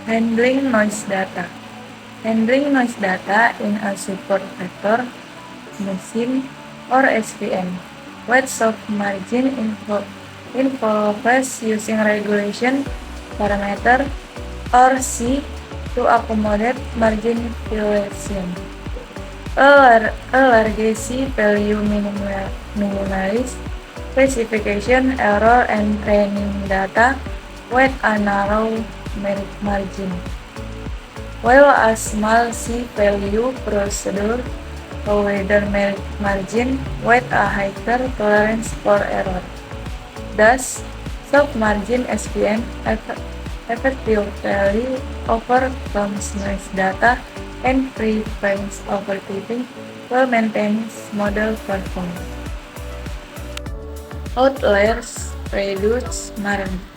Handling noise data. Handling noise data in a support vector machine or SVM. Wide soft margin involves using regulation parameter or C to accommodate margin violation. A large C value minimizes specification error and training data with a narrow margin, while a small C value procedure a wider margin with a higher tolerance for error. Thus, soft margin SVM effectively overcomes noise data and prevents overfitting while maintaining model performance. Outliers reduce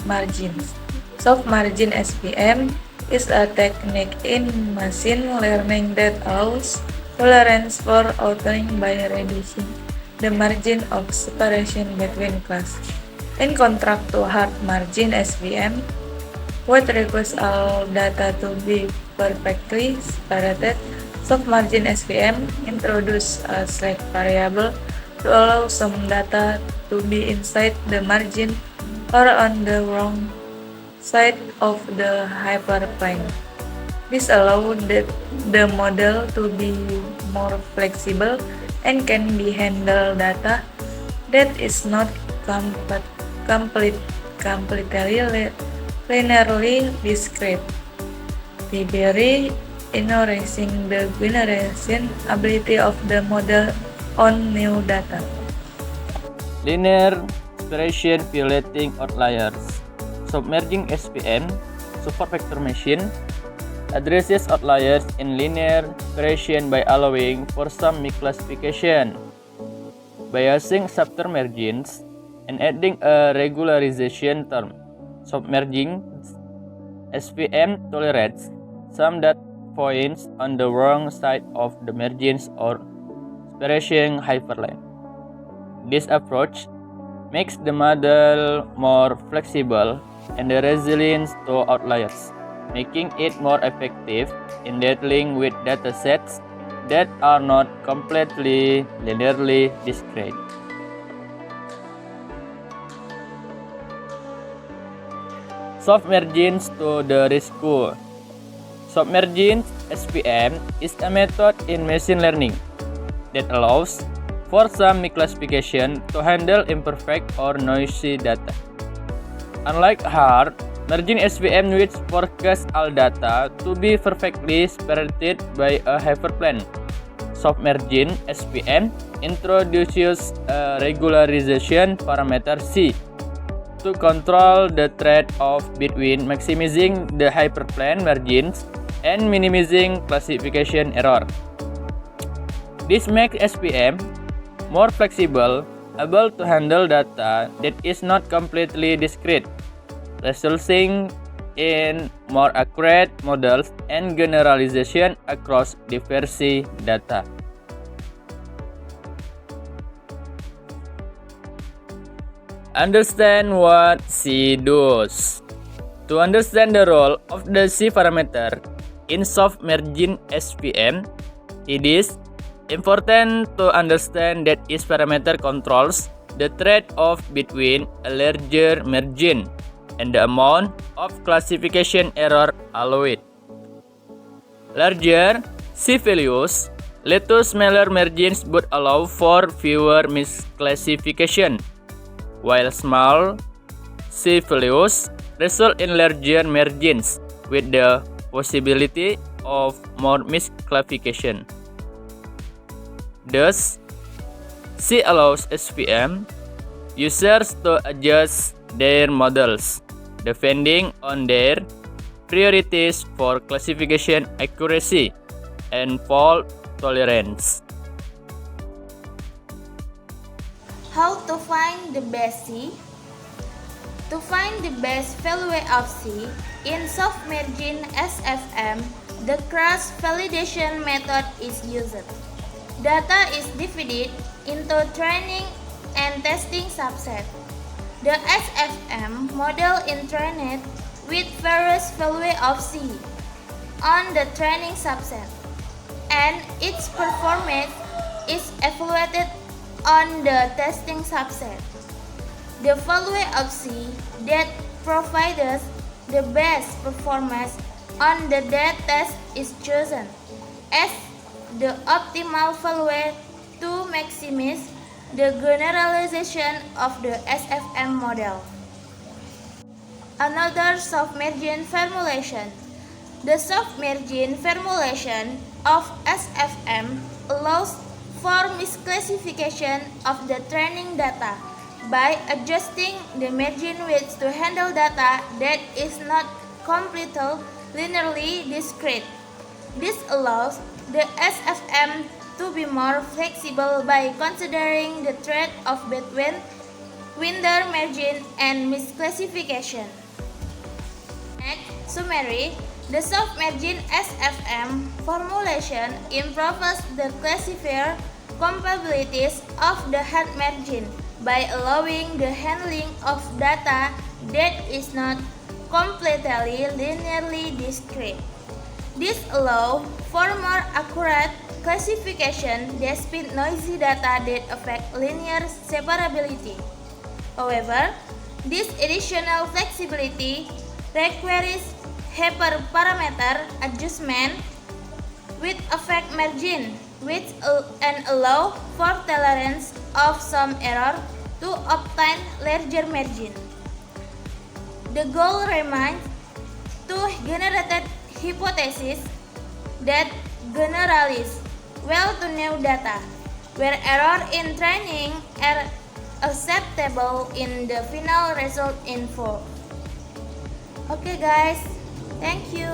margins. Soft margin SVM is a technique in machine learning that allows tolerance for outliering by reducing the margin of separation between classes. In contrast to hard margin SVM, which requires all data to be perfectly separated, soft margin SVM introduces a select variable to allow some data to be inside the margin or on the wrong side of the hyperplane. This allows the model to be more flexible and can be handle data that is not completely linearly discrete, thereby enhancing the generation ability of the model on new data. Linear separation violating outliers. Submerging SVM, support vector machine, addresses outliers in linear separation by allowing for some misclassification, biasing subtermargins, and adding a regularization term. Submerging SVM tolerates some data points on the wrong side of the margins or separation hyperplane. This approach makes the model more flexible and resilient to outliers, making it more effective in dealing with datasets that are not completely linearly discrete. Soft margins to the rescue. Soft margins SVM is a method in machine learning that allows for some misclassification to handle imperfect or noisy data. Unlike hard margin SVM, which forecasts all data to be perfectly separated by a hyperplane, soft margin SVM introduces a regularization parameter C to control the trade-off between maximizing the hyperplane margins and minimizing classification error. This makes SVM more flexible, able to handle data that is not completely discrete, resulting in more accurate models and generalization across diverse data. Understand what C does. To understand the role of the C parameter in soft margin SVM, it is important to understand that each parameter controls the trade-off between a larger margin and the amount of classification error allowed. Larger C values lead to smaller margins but allow for fewer misclassification, while small C values result in larger margins with the possibility of more misclassification. Thus, C allows SVM users to adjust their models depending on their priorities for classification accuracy and fault tolerance. How to find the best C? To find the best value of C in soft margin SVM, the cross validation method is used. Data is divided into training and testing subset. The SVM model is trained with various value of C on the training subset, and its performance is evaluated on the testing subset. The value of C that provides the best performance on the that test is chosen as the optimal value to maximize the generalization of the SFM model. Another soft margin formulation. The soft margin formulation of SFM allows for misclassification of the training data by adjusting the margin weights to handle data that is not completely linearly discrete. This allows the SFM to be more flexible by considering the trade-off between window margin and misclassification. Next, summary. The soft margin SFM formulation improves the classifier capabilities of the hard margin by allowing the handling of data that is not completely linearly discrete. This allows for more accurate classification despite noisy data that affect linear separability. However, this additional flexibility requires hyperparameter adjustment with effect margin, which and allow for tolerance of some error to obtain larger margin. The goal remains to generate hypotheses that generalize well to new data, where error in training are acceptable in the final result info. Okay guys, thank you.